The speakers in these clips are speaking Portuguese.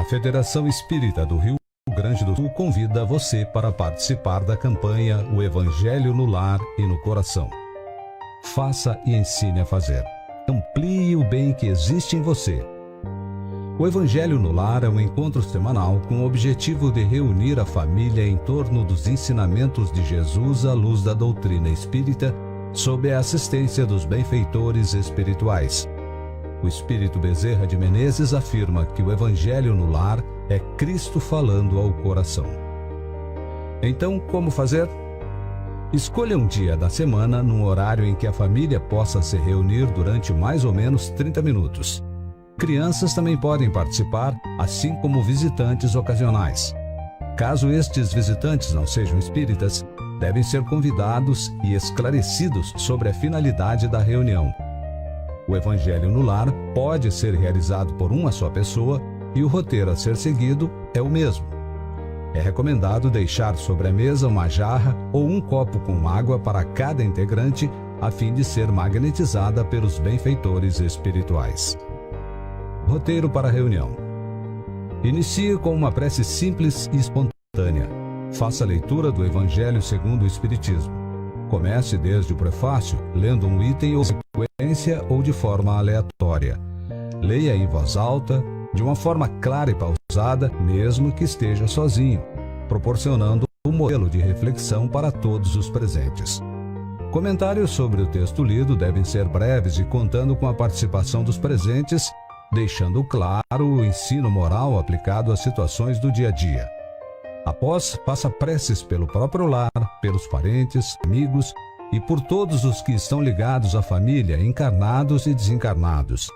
A Federação Espírita do Rio Grande do Sul convida você para participar da campanha O Evangelho no Lar e no Coração. Faça e ensine a fazer. Amplie o bem que existe em você. O Evangelho no Lar é um encontro semanal com o objetivo de reunir a família em torno dos ensinamentos de Jesus à luz da doutrina espírita, sob a assistência dos benfeitores espirituais. O Espírito Bezerra de Menezes afirma que o Evangelho no Lar é Cristo falando ao coração. Então, como fazer? Escolha um dia da semana num horário em que a família possa se reunir durante mais ou menos 30 minutos. Crianças também podem participar, assim como visitantes ocasionais. Caso estes visitantes não sejam espíritas, devem ser convidados e esclarecidos sobre a finalidade da reunião. O Evangelho no Lar pode ser realizado por uma só pessoa e o roteiro a ser seguido é o mesmo. É recomendado deixar sobre a mesa uma jarra ou um copo com água para cada integrante, a fim de ser magnetizada pelos benfeitores espirituais. Roteiro para a reunião. Inicie com uma prece simples e espontânea. Faça a leitura do Evangelho segundo o Espiritismo. Comece desde o prefácio, lendo um item ou sequência ou de forma aleatória. Leia em voz alta, de uma forma clara e pausada, mesmo que esteja sozinho, proporcionando um modelo de reflexão para todos os presentes. Comentários sobre o texto lido devem ser breves e contando com a participação dos presentes, deixando claro o ensino moral aplicado às situações do dia a dia. Após, faça preces pelo próprio lar, pelos parentes, amigos e por todos os que estão ligados à família, encarnados e desencarnados.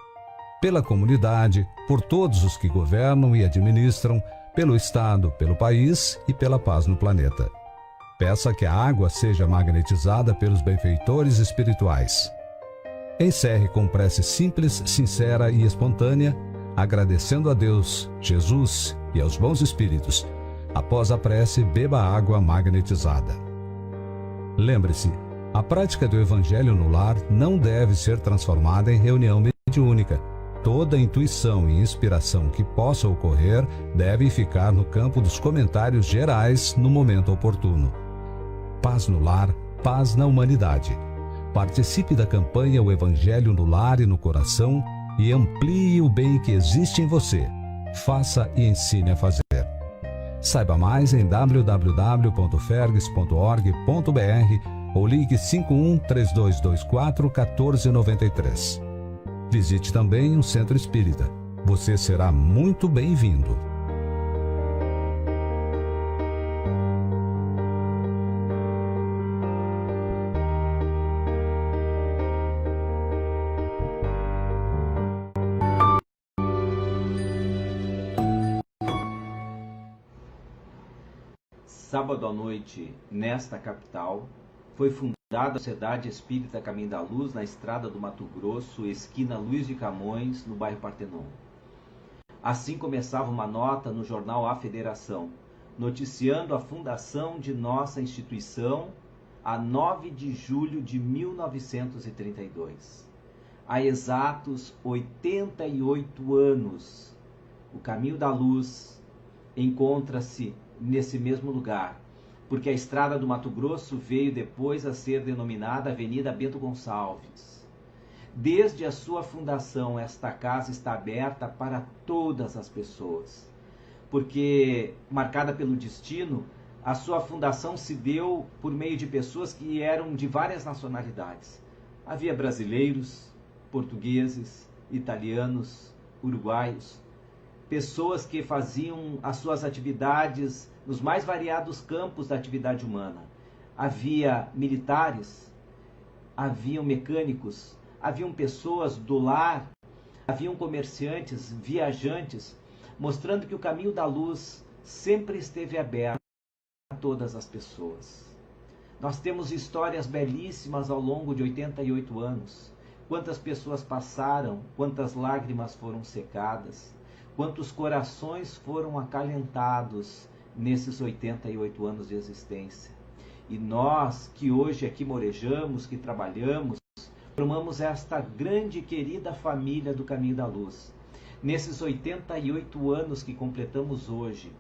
Pela comunidade, por todos os que governam e administram, pelo Estado, pelo país e pela paz no planeta. Peça que a água seja magnetizada pelos benfeitores espirituais. Encerre com prece simples, sincera e espontânea, agradecendo a Deus, Jesus e aos bons espíritos. Após a prece, beba água magnetizada. Lembre-se, a prática do Evangelho no Lar não deve ser transformada em reunião mediúnica. Toda intuição e inspiração que possa ocorrer deve ficar no campo dos comentários gerais no momento oportuno. paz no lar, paz na humanidade. Participe da campanha O Evangelho no Lar e no Coração e amplie o bem que existe em você. Faça e ensine a fazer. Saiba mais em www.fergs.org.br ou ligue 51 3224 1493. Visite também um centro espírita. Você será muito bem-vindo. Sábado à noite, nesta capital, foi fundada a Sociedade Espírita Caminho da Luz na Estrada do Mato Grosso, esquina Luiz de Camões, no bairro Partenon. Assim começava uma nota no jornal A Federação, noticiando a fundação de nossa instituição a 9 de julho de 1932. Há exatos 88 anos, o Caminho da Luz encontra-se nesse mesmo lugar, porque a Estrada do Mato Grosso veio depois a ser denominada Avenida Bento Gonçalves. Desde a sua fundação, esta casa está aberta para todas as pessoas, porque, marcada pelo destino, a sua fundação se deu por meio de pessoas que eram de várias nacionalidades. Havia brasileiros, portugueses, italianos, uruguaios, pessoas que faziam as suas atividades nos mais variados campos da atividade humana. Havia militares, haviam mecânicos, haviam pessoas do lar, haviam comerciantes, viajantes, mostrando que o caminho da luz sempre esteve aberto a todas as pessoas. Nós temos histórias belíssimas ao longo de 88 anos. Quantas pessoas passaram, quantas lágrimas foram secadas, quantos corações foram acalentados nesses 88 anos de existência. E nós, que hoje aqui morejamos, que trabalhamos, formamos esta grande e querida família do Caminho da Luz. Nesses 88 anos que completamos hoje,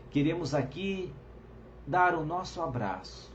queremos aqui dar o nosso abraço,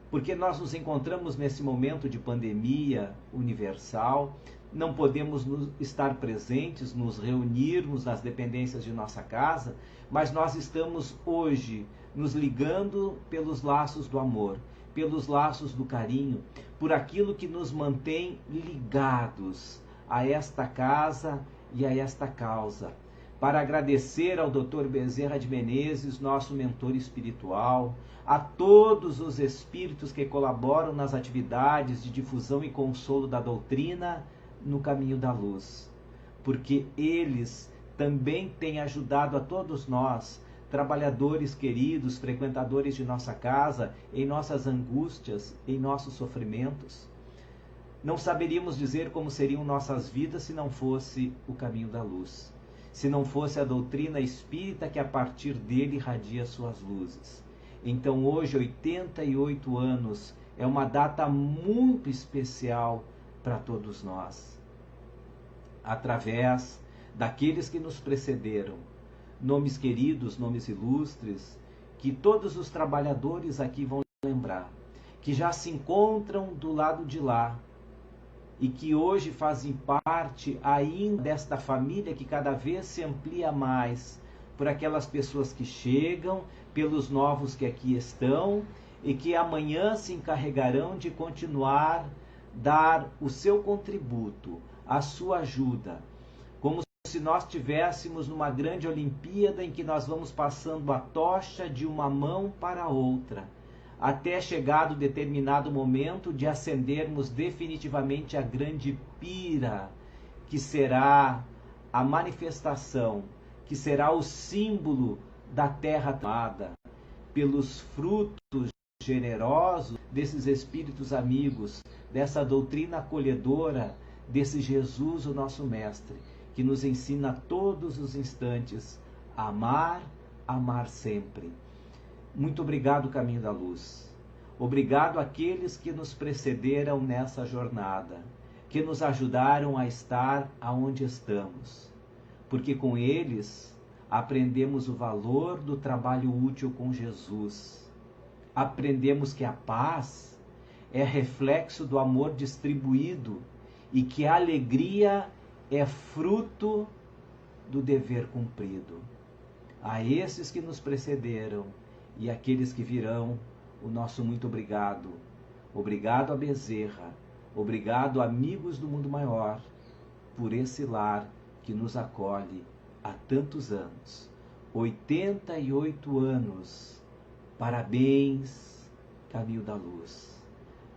porque nós nos encontramos nesse momento de pandemia universal, não podemos estar presentes, nos reunirmos nas dependências de nossa casa, mas nós estamos hoje nos ligando pelos laços do amor, pelos laços do carinho, por aquilo que nos mantém ligados a esta casa e a esta causa, para agradecer ao Dr. Bezerra de Menezes, nosso mentor espiritual, a todos os espíritos que colaboram nas atividades de difusão e consolo da doutrina no Caminho da Luz, porque eles também têm ajudado a todos nós, trabalhadores queridos, frequentadores de nossa casa, em nossas angústias, em nossos sofrimentos. Não saberíamos dizer como seriam nossas vidas se não fosse o Caminho da Luz, se não fosse a doutrina espírita que a partir dele irradia suas luzes. Então hoje, 88 anos, é uma data muito especial para todos nós. Através daqueles que nos precederam, nomes queridos, nomes ilustres, que todos os trabalhadores aqui vão lembrar, que já se encontram do lado de lá e que hoje fazem parte ainda desta família que cada vez se amplia mais por aquelas pessoas que chegam, pelos novos que aqui estão e que amanhã se encarregarão de continuar dar o seu contributo, a sua ajuda, como se nós estivéssemos numa grande Olimpíada em que nós vamos passando a tocha de uma mão para a outra, até chegado determinado momento de acendermos definitivamente a grande pira, que será a manifestação, que será o símbolo da terra amada, pelos frutos generosos desses espíritos amigos, dessa doutrina acolhedora, desse Jesus, o nosso Mestre, que nos ensina a todos os instantes a amar, amar sempre. Muito obrigado, Caminho da Luz. Obrigado àqueles que nos precederam nessa jornada, que nos ajudaram a estar aonde estamos, porque com eles aprendemos o valor do trabalho útil com Jesus. aprendemos que a paz é reflexo do amor distribuído e que a alegria é fruto do dever cumprido. A esses que nos precederam e aqueles que virão, o nosso muito obrigado. Obrigado a Bezerra, obrigado amigos do mundo maior, por esse lar que nos acolhe há tantos anos. 88 anos. Parabéns, Caminho da Luz.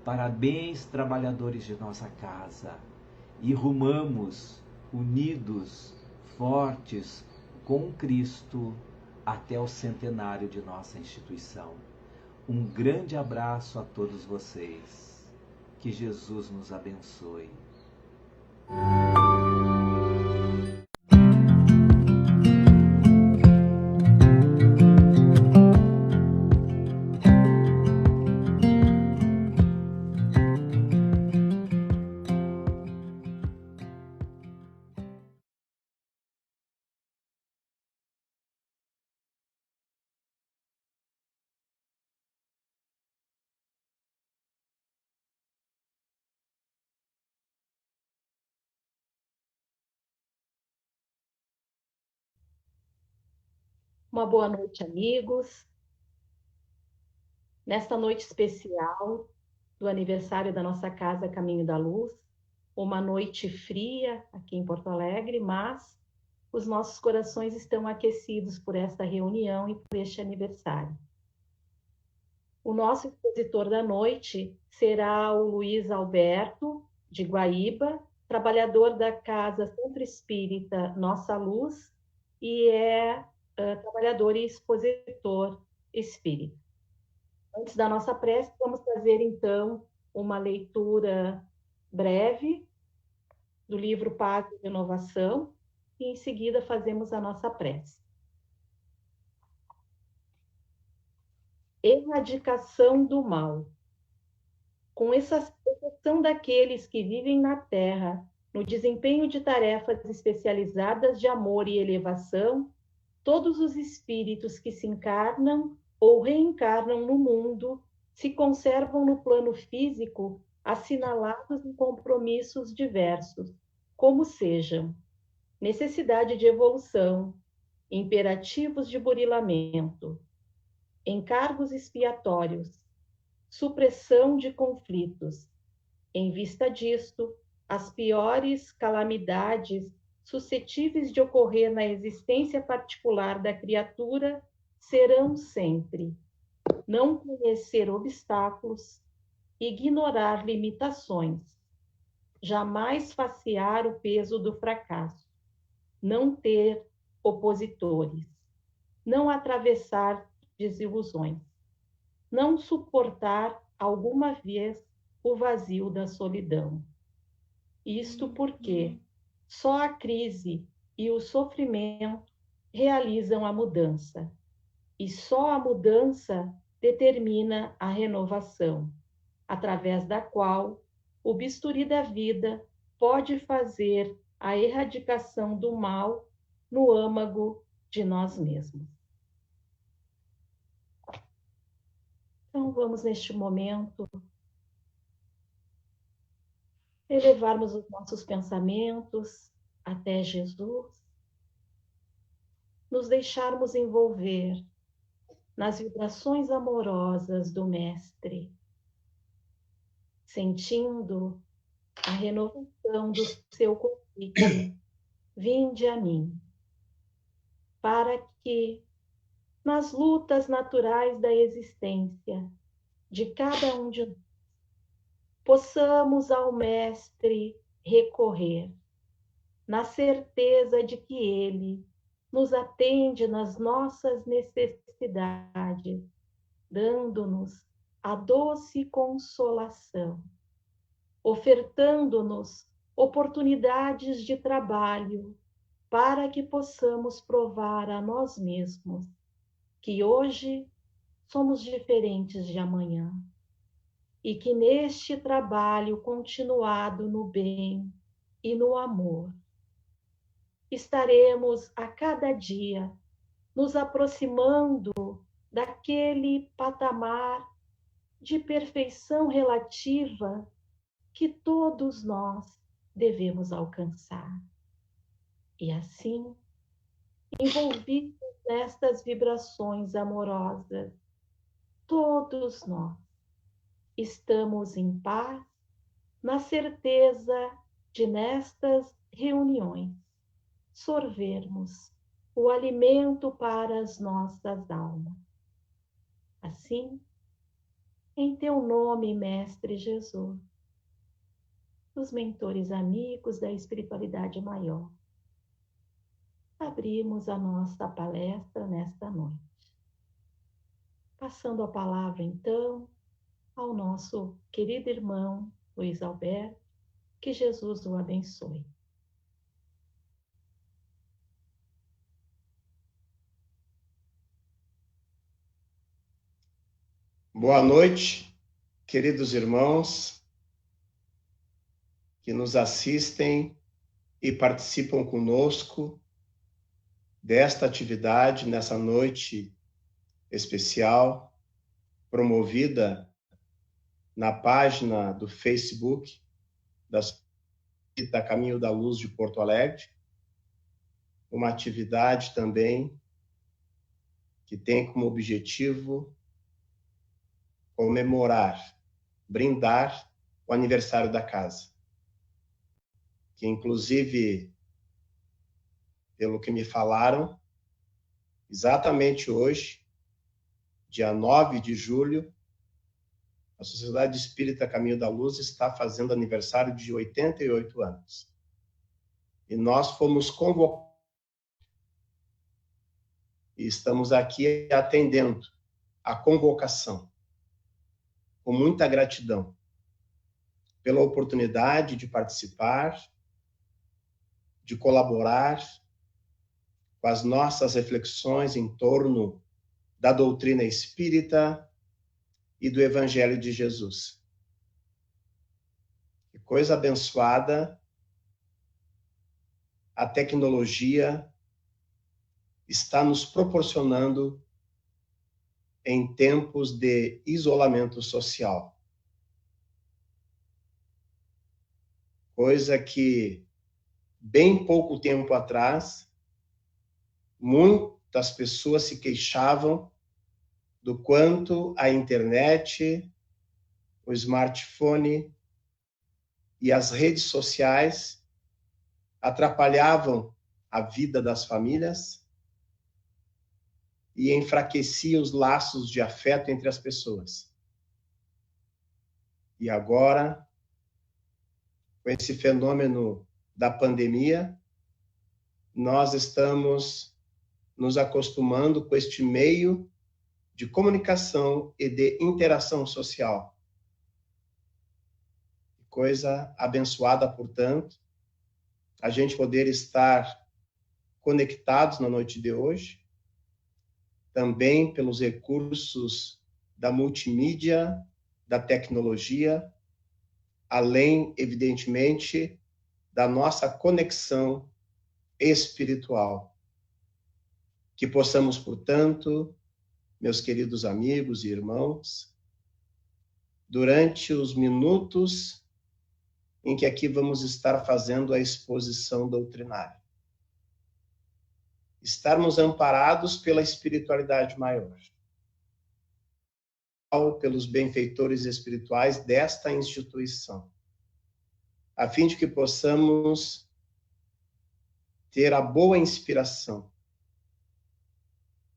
Parabéns, trabalhadores de nossa casa. E rumamos, unidos, fortes, com Cristo, até o centenário de nossa instituição. Um grande abraço a todos vocês. Que Jesus nos abençoe. Uma boa noite, amigos. Nesta noite especial do aniversário da nossa casa Caminho da Luz, uma noite fria aqui em Porto Alegre, mas os nossos corações estão aquecidos por esta reunião e por este aniversário. O nosso expositor da noite será o Luiz Alberto, de Guaíba, trabalhador da Casa Centro Espírita Nossa Luz e trabalhador e expositor espírita. Antes da nossa prece, vamos fazer então uma leitura breve do livro Paz e Renovação e em seguida fazemos a nossa prece. Erradicação do mal. Com exceção daqueles que vivem na Terra, no desempenho de tarefas especializadas de amor e elevação, todos os espíritos que se encarnam ou reencarnam no mundo se conservam no plano físico assinalados em compromissos diversos, como sejam necessidade de evolução, imperativos de burilamento, encargos expiatórios, supressão de conflitos. Em vista disto, as piores calamidades suscetíveis de ocorrer na existência particular da criatura serão sempre não conhecer obstáculos, ignorar limitações, jamais facear o peso do fracasso, não ter opositores, não atravessar desilusões, não suportar alguma vez o vazio da solidão. Isto porque só a crise e o sofrimento realizam a mudança, e só a mudança determina a renovação, através da qual o bisturi da vida pode fazer a erradicação do mal no âmago de nós mesmos. Então, vamos neste momento elevarmos os nossos pensamentos até Jesus, nos deixarmos envolver nas vibrações amorosas do Mestre, sentindo a renovação do seu convite, vinde a mim, para que, nas lutas naturais da existência de cada um de nós, possamos ao Mestre recorrer, na certeza de que Ele nos atende nas nossas necessidades, dando-nos a doce consolação, ofertando-nos oportunidades de trabalho para que possamos provar a nós mesmos que hoje somos diferentes de amanhã e que neste trabalho continuado no bem e no amor, estaremos a cada dia nos aproximando daquele patamar de perfeição relativa que todos nós devemos alcançar. E assim, envolvidos nestas vibrações amorosas, todos nós estamos em paz, na certeza de nestas reuniões sorvermos o alimento para as nossas almas. Assim, em teu nome, Mestre Jesus, os mentores amigos da espiritualidade maior, abrimos a nossa palestra nesta noite. Passando a palavra, então, ao nosso querido irmão Luiz Alberto, que Jesus o abençoe. Boa noite, queridos irmãos que nos assistem e participam conosco desta atividade nessa noite especial, promovida na página do Facebook da Caminho da Luz de Porto Alegre, uma atividade também que tem como objetivo comemorar, brindar o aniversário da casa, que inclusive, pelo que me falaram, exatamente hoje, dia 9 de julho, a Sociedade Espírita Caminho da Luz está fazendo aniversário de 88 anos. E nós fomos convocados e estamos aqui atendendo a convocação, com muita gratidão pela oportunidade de participar, de colaborar com as nossas reflexões em torno da doutrina espírita e do Evangelho de Jesus. Que coisa abençoada a tecnologia está nos proporcionando em tempos de isolamento social. Coisa que, bem pouco tempo atrás, muitas pessoas se queixavam do quanto a internet, o smartphone e as redes sociais atrapalhavam a vida das famílias e enfraqueciam os laços de afeto entre as pessoas. E agora, com esse fenômeno da pandemia, nós estamos nos acostumando com este meio de comunicação e de interação social. Coisa abençoada, portanto, a gente poder estar conectados na noite de hoje, também pelos recursos da multimídia, da tecnologia, além, evidentemente, da nossa conexão espiritual. Que possamos, portanto, meus queridos amigos e irmãos, durante os minutos em que aqui vamos estar fazendo a exposição doutrinária, estarmos amparados pela espiritualidade maior, pelos benfeitores espirituais desta instituição, a fim de que possamos ter a boa inspiração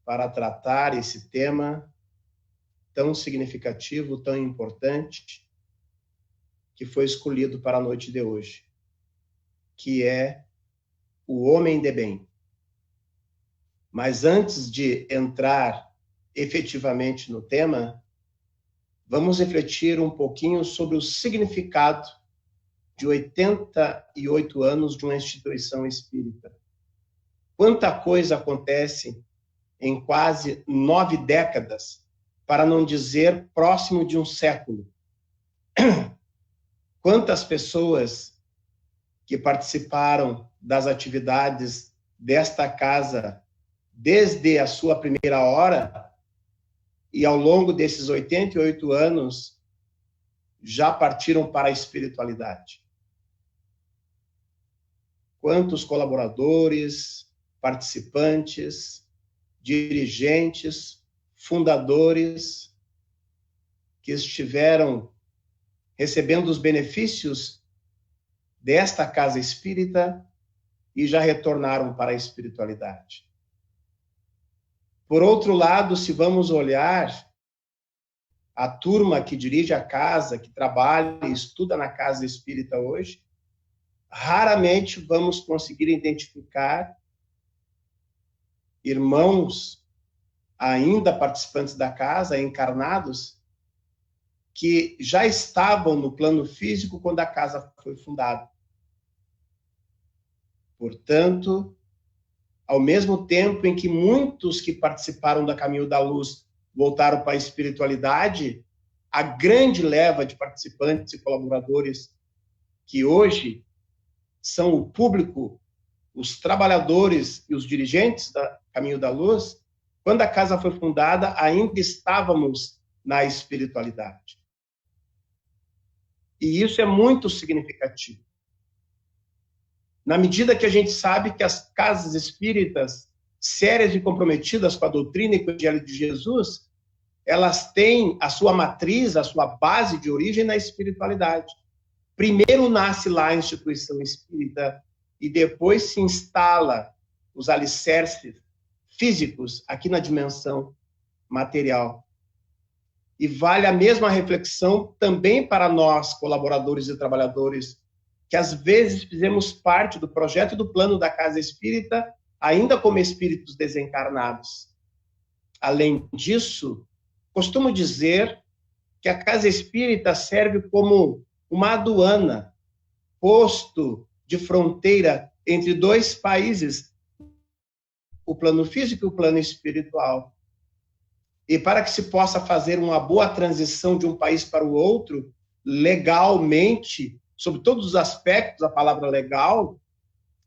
para tratar esse tema tão significativo, tão importante, que foi escolhido para a noite de hoje, que é o homem de bem. Mas antes de entrar efetivamente no tema, vamos refletir um pouquinho sobre o significado de 88 anos de uma instituição espírita. Quanta coisa acontece em quase 9 décadas, para não dizer próximo de um século. Quantas pessoas que participaram das atividades desta casa desde a sua primeira hora e ao longo desses 88 anos já partiram para a espiritualidade? Quantos colaboradores, participantes, dirigentes, fundadores que estiveram recebendo os benefícios desta casa espírita e já retornaram para a espiritualidade. Por outro lado, se vamos olhar a turma que dirige a casa, que trabalha e estuda na casa espírita hoje, raramente vamos conseguir identificar irmãos ainda participantes da casa, encarnados, que já estavam no plano físico quando a casa foi fundada. Portanto, ao mesmo tempo em que muitos que participaram do Caminho da Luz voltaram para a espiritualidade, a grande leva de participantes e colaboradores que hoje são o público, os trabalhadores e os dirigentes do Caminho da Luz, quando a casa foi fundada, ainda estávamos na espiritualidade. E isso é muito significativo. Na medida que a gente sabe que as casas espíritas, sérias e comprometidas com a doutrina e com o Evangelho de Jesus, elas têm a sua matriz, a sua base de origem na espiritualidade. Primeiro nasce lá a instituição espírita e depois se instala os alicerces físicos aqui na dimensão material. E vale a mesma reflexão também para nós, colaboradores e trabalhadores, que às vezes fizemos parte do projeto do plano da Casa Espírita, ainda como espíritos desencarnados. Além disso, costumo dizer que a Casa Espírita serve como uma aduana, posto de fronteira entre dois países, o plano físico e o plano espiritual. E para que se possa fazer uma boa transição de um país para o outro, legalmente, sobre todos os aspectos da palavra legal,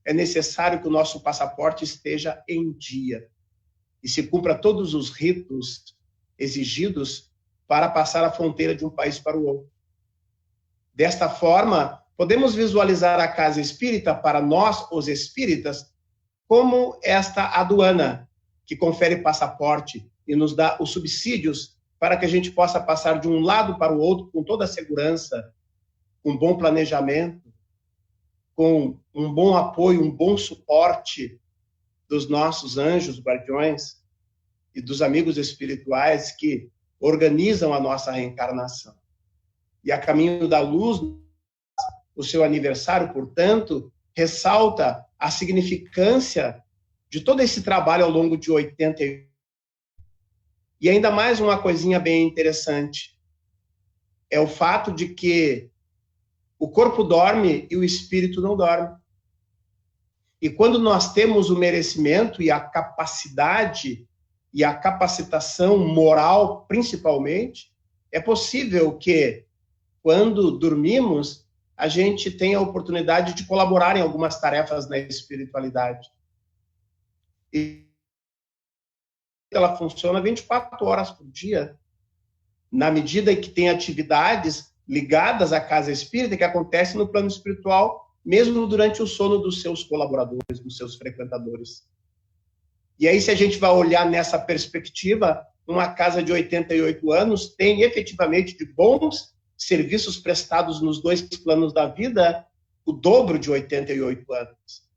é necessário que o nosso passaporte esteja em dia e se cumpra todos os ritos exigidos para passar a fronteira de um país para o outro. Desta forma, podemos visualizar a Casa Espírita para nós, os espíritas, como esta aduana que confere passaporte e nos dá os subsídios para que a gente possa passar de um lado para o outro com toda a segurança, com bom planejamento, com um bom apoio, um bom suporte dos nossos anjos guardiões e dos amigos espirituais que organizam a nossa reencarnação. E a Caminho da Luz, o seu aniversário, portanto, ressalta a significância de todo esse trabalho ao longo de 80. E ainda mais uma coisinha bem interessante, é o fato de que o corpo dorme e o espírito não dorme. E quando nós temos o merecimento e a capacidade e a capacitação moral, principalmente, é possível que, quando dormimos, a gente tenha a oportunidade de colaborar em algumas tarefas na espiritualidade. E ela funciona 24 horas por dia, na medida em que tem atividades ligadas à casa espírita que acontecem no plano espiritual, mesmo durante o sono dos seus colaboradores, dos seus frequentadores. E aí, se a gente vai olhar nessa perspectiva, uma casa de 88 anos tem efetivamente de bons serviços prestados nos dois planos da vida, o dobro de 88 anos.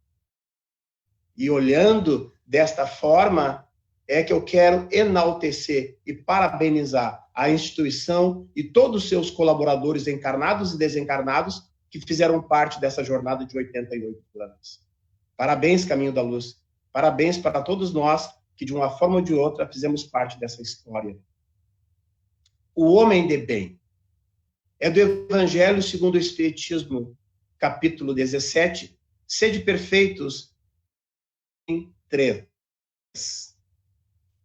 E olhando desta forma, é que eu quero enaltecer e parabenizar a instituição e todos os seus colaboradores encarnados e desencarnados que fizeram parte dessa jornada de 88 anos. Parabéns, Caminho da Luz. Parabéns para todos nós que, de uma forma ou de outra, fizemos parte dessa história. O homem de bem. É do Evangelho segundo o Espiritismo, capítulo 17, sede perfeitos em 3.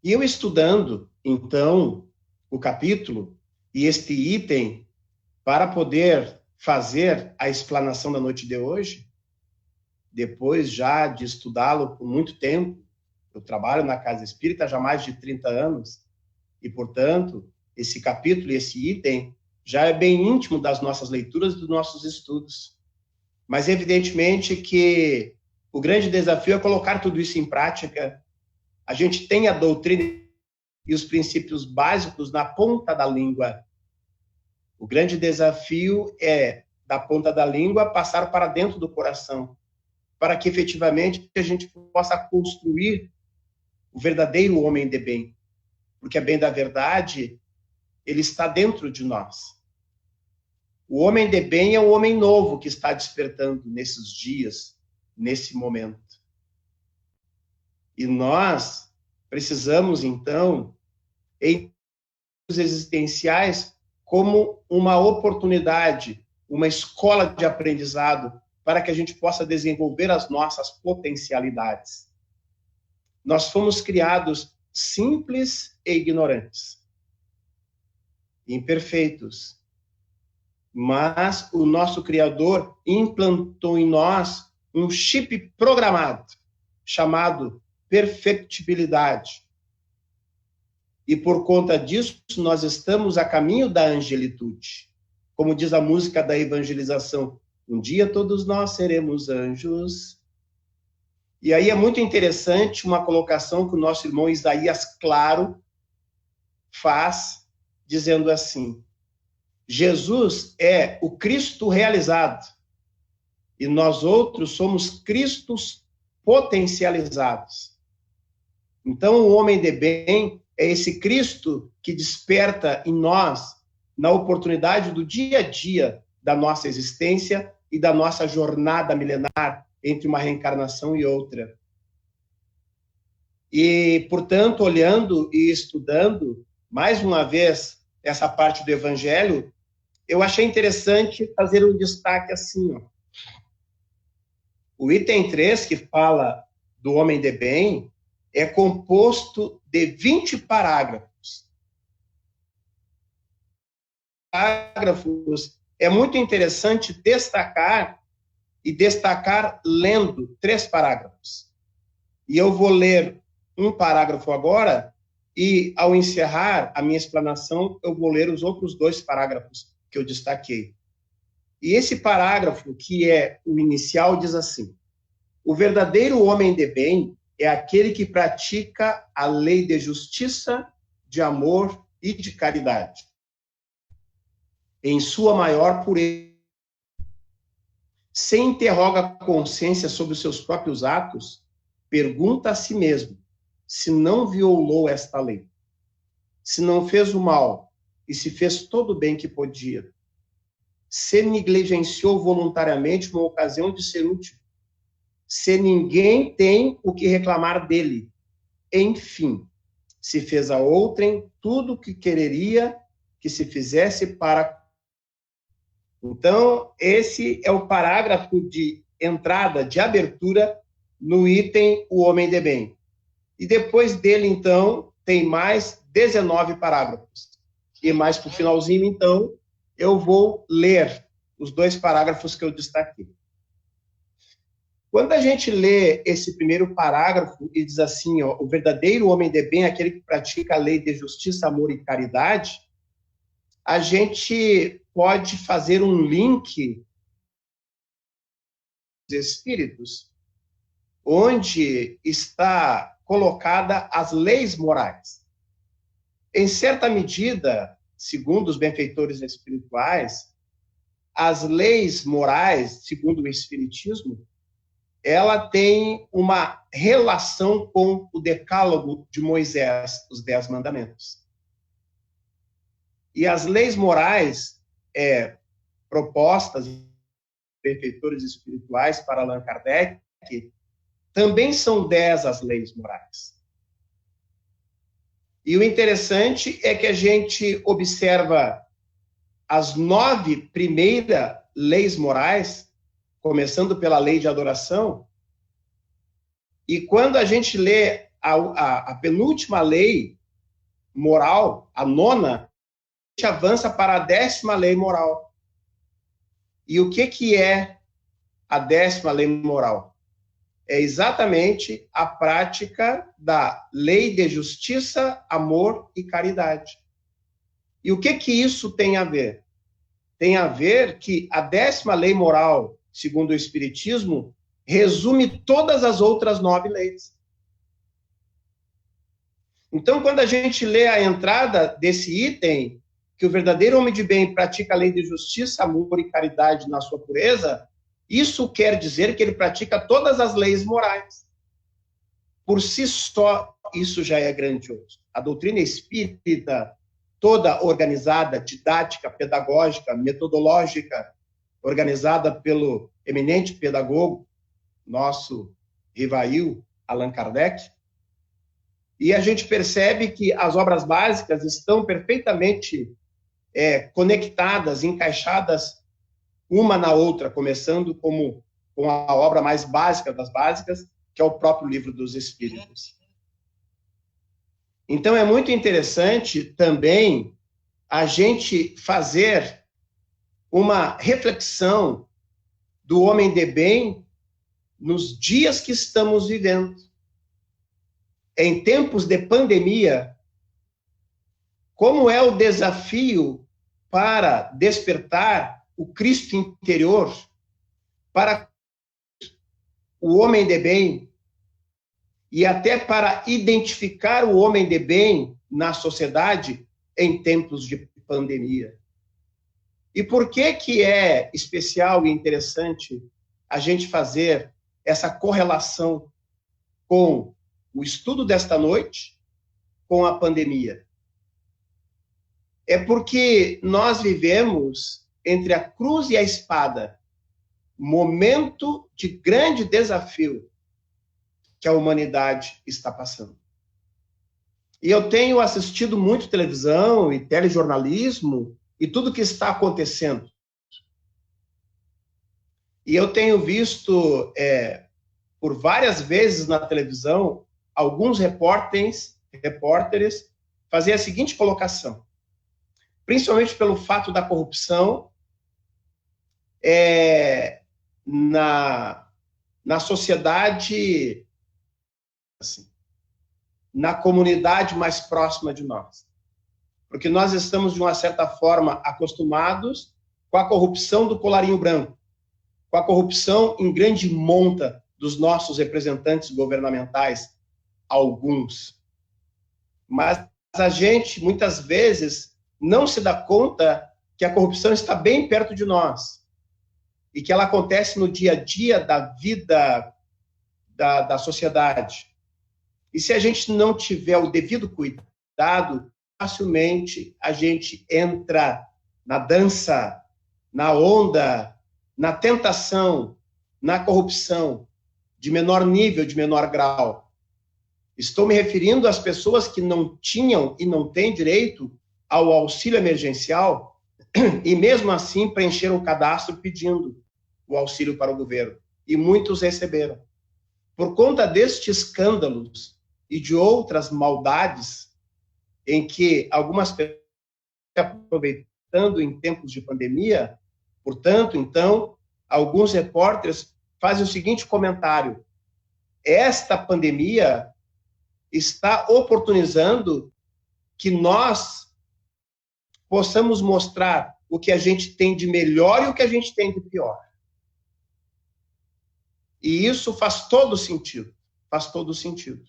E eu estudando, então, o capítulo e este item para poder fazer a explanação da noite de hoje, depois já de estudá-lo por muito tempo, eu trabalho na Casa Espírita já há mais de 30 anos, E, portanto, esse capítulo, esse item, já é bem íntimo das nossas leituras, dos nossos estudos. Mas, evidentemente, que o grande desafio é colocar tudo isso em prática. A gente tem a doutrina e os princípios básicos na ponta da língua. O grande desafio é, da ponta da língua, passar para dentro do coração, para que, efetivamente, a gente possa construir o verdadeiro homem de bem. Porque a bem da verdade, ele está dentro de nós. O homem de bem é um homem novo que está despertando nesses dias, nesse momento. E nós precisamos, então, em existenciais, como uma oportunidade, uma escola de aprendizado, para que a gente possa desenvolver as nossas potencialidades. Nós fomos criados simples e ignorantes, imperfeitos. Mas o nosso Criador implantou em nós um chip programado, chamado perfectibilidade. E por conta disso, nós estamos a caminho da angelitude. Como diz a música da evangelização, um dia todos nós seremos anjos. E aí é muito interessante uma colocação que o nosso irmão Isaías Claro faz, dizendo assim: Jesus é o Cristo realizado e nós outros somos Cristos potencializados. Então, o homem de bem é esse Cristo que desperta em nós, na oportunidade do dia a dia da nossa existência e da nossa jornada milenar entre uma reencarnação e outra. E, portanto, olhando e estudando, mais uma vez, essa parte do Evangelho, eu achei interessante fazer um destaque assim, ó. O item 3, que fala do homem de bem, é composto de 20 parágrafos. Parágrafos é muito interessante destacar lendo 3 parágrafos. E eu vou ler um parágrafo agora e, ao encerrar a minha explanação, eu vou ler os outros 2 parágrafos que eu destaquei. E esse parágrafo, que é o inicial, diz assim: o verdadeiro homem de bem é aquele que pratica a lei de justiça, de amor e de caridade, em sua maior pureza. Se interroga a consciência sobre os seus próprios atos, pergunta a si mesmo se não violou esta lei, se não fez o mal e se fez todo o bem que podia, se negligenciou voluntariamente uma ocasião de ser útil, se ninguém tem o que reclamar dele, enfim, se fez a outrem tudo o que quereria que se fizesse para... Então, esse é o parágrafo de entrada, de abertura, no item O Homem de Bem. E depois dele, então, tem mais 19 parágrafos. E mais para o finalzinho, então, eu vou ler os 2 parágrafos que eu destaquei. Quando a gente lê esse primeiro parágrafo e diz assim, ó, o verdadeiro homem de bem é aquele que pratica a lei de justiça, amor e caridade, a gente pode fazer um link dos espíritos, onde está colocada as leis morais. Em certa medida, segundo os benfeitores espirituais, as leis morais, segundo o Espiritismo, ela tem uma relação com o decálogo de Moisés, os 10 mandamentos. E as leis morais propostas por benfeitores espirituais para Allan Kardec também são 10 as leis morais. E o interessante é que a gente observa as 9 primeiras leis morais, começando pela lei de adoração, e quando a gente lê a penúltima lei moral, a 9ª, a gente avança para a 10ª lei moral. E o que é a 10ª lei moral? é exatamente a prática da lei de justiça, amor e caridade. E o que isso tem a ver? Tem a ver que a 10ª lei moral, segundo o Espiritismo, resume todas as outras 9 leis. Então, quando a gente lê a entrada desse item, que o verdadeiro homem de bem pratica a lei de justiça, amor e caridade na sua pureza, isso quer dizer que ele pratica todas as leis morais. Por si só, isso já é grandioso. A doutrina espírita, toda organizada, didática, pedagógica, metodológica, organizada pelo eminente pedagogo, nosso rivail, Allan Kardec, e a gente percebe que as obras básicas estão perfeitamente conectadas, encaixadas uma na outra, começando com a obra mais básica das básicas, que é o próprio Livro dos Espíritos. Então, é muito interessante também a gente fazer uma reflexão do homem de bem nos dias que estamos vivendo. Em tempos de pandemia, como é o desafio para despertar o Cristo interior, para o homem de bem, e até para identificar o homem de bem na sociedade em tempos de pandemia. E por que é especial e interessante a gente fazer essa correlação com o estudo desta noite com a pandemia? É porque nós vivemos entre a cruz e a espada, momento de grande desafio que a humanidade está passando. E eu tenho assistido muito televisão e telejornalismo e tudo que está acontecendo. E eu tenho visto por várias vezes na televisão alguns repórteres fazer a seguinte colocação, principalmente pelo fato da corrupção na sociedade, assim, na comunidade mais próxima de nós. Porque nós estamos, de uma certa forma, acostumados com a corrupção do colarinho branco, com a corrupção em grande monta dos nossos representantes governamentais, alguns. Mas a gente, muitas vezes, não se dá conta que a corrupção está bem perto de nós e que ela acontece no dia a dia da vida da sociedade. E se a gente não tiver o devido cuidado, facilmente a gente entra na dança, na onda, na tentação, na corrupção, de menor nível, de menor grau. Estou me referindo às pessoas que não tinham e não têm direito ao auxílio emergencial e mesmo assim preencheram o cadastro pedindo o auxílio para o governo. E muitos receberam. Por conta destes escândalos e de outras maldades em que algumas pessoas estão aproveitando em tempos de pandemia, portanto, então, alguns repórteres fazem o seguinte comentário: esta pandemia está oportunizando que nós possamos mostrar o que a gente tem de melhor e o que a gente tem de pior. E isso faz todo sentido, faz todo sentido.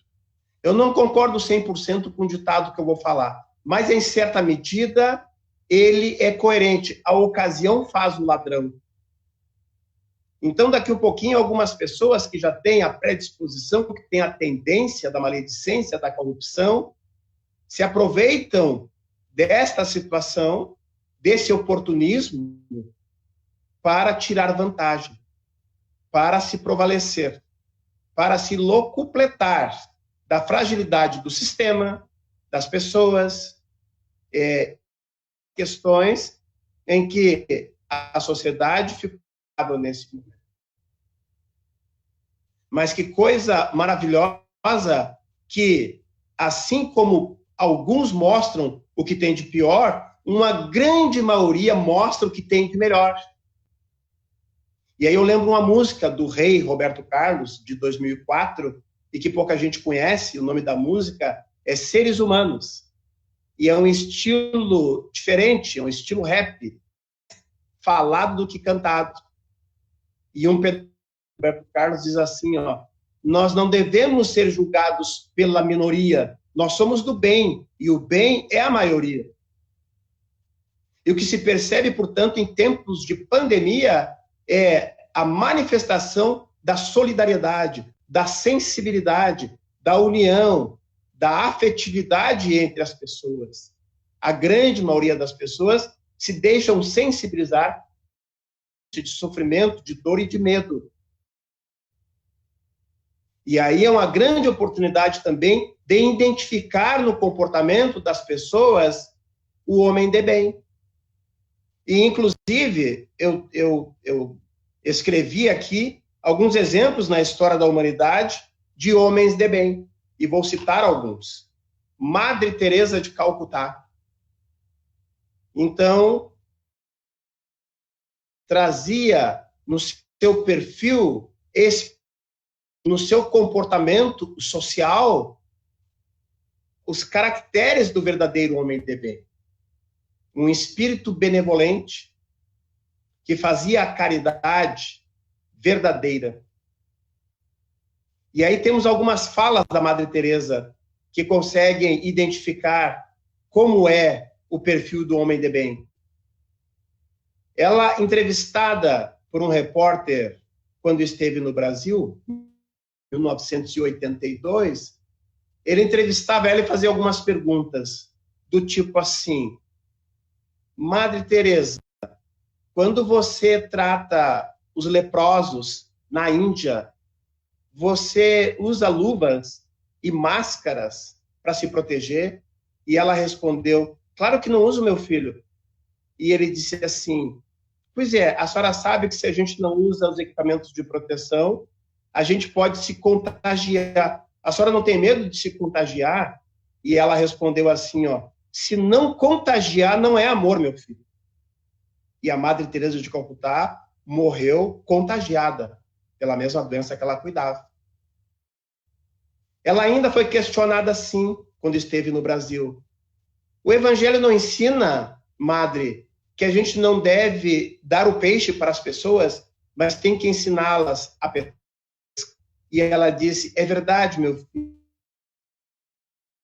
Eu não concordo 100% com o ditado que eu vou falar, mas em certa medida ele é coerente. A ocasião faz o ladrão. Então, daqui a um pouquinho, algumas pessoas que já têm a predisposição, que têm a tendência da maledicência, da corrupção, se aproveitam desta situação, desse oportunismo, para tirar vantagem, para se prevalecer, para se locupletar da fragilidade do sistema, das pessoas, questões em que a sociedade ficou nesse momento. Mas que coisa maravilhosa que, assim como alguns mostram o que tem de pior, uma grande maioria mostra o que tem de melhor. E aí eu lembro uma música do rei Roberto Carlos, de 2004, e que pouca gente conhece. O nome da música é Seres Humanos. E é um estilo diferente, é um estilo rap, falado do que cantado. E um pedaço do Roberto Carlos diz assim, ó: nós não devemos ser julgados pela minoria, nós somos do bem, e o bem é a maioria. E o que se percebe, portanto, em tempos de pandemia é a manifestação da solidariedade, da sensibilidade, da união, da afetividade entre as pessoas. A grande maioria das pessoas se deixam sensibilizar de sofrimento, de dor e de medo. E aí é uma grande oportunidade também de identificar no comportamento das pessoas o homem de bem. E, inclusive, eu escrevi aqui alguns exemplos na história da humanidade de homens de bem. E vou citar alguns. Madre Teresa de Calcutá. Então, trazia no seu perfil, no seu comportamento social, os caracteres do verdadeiro homem de bem. Um espírito benevolente que fazia a caridade verdadeira. E aí temos algumas falas da Madre Teresa que conseguem identificar como é o perfil do homem de bem. Ela, entrevistada por um repórter quando esteve no Brasil, em 1982, ele entrevistava ela e fazia algumas perguntas do tipo assim: Madre Teresa, quando você trata os leprosos na Índia, você usa luvas e máscaras para se proteger? E ela respondeu: claro que não uso, meu filho. E ele disse assim: pois é, a senhora sabe que se a gente não usa os equipamentos de proteção, a gente pode se contagiar. A senhora não tem medo de se contagiar? E ela respondeu assim, ó: se não contagiar, não é amor, meu filho. E a Madre Teresa de Calcutá morreu contagiada pela mesma doença que ela cuidava. Ela ainda foi questionada assim, quando esteve no Brasil: o Evangelho não ensina, Madre, que a gente não deve dar o peixe para as pessoas, mas tem que ensiná-las a pescar? E ela disse: é verdade, meu filho.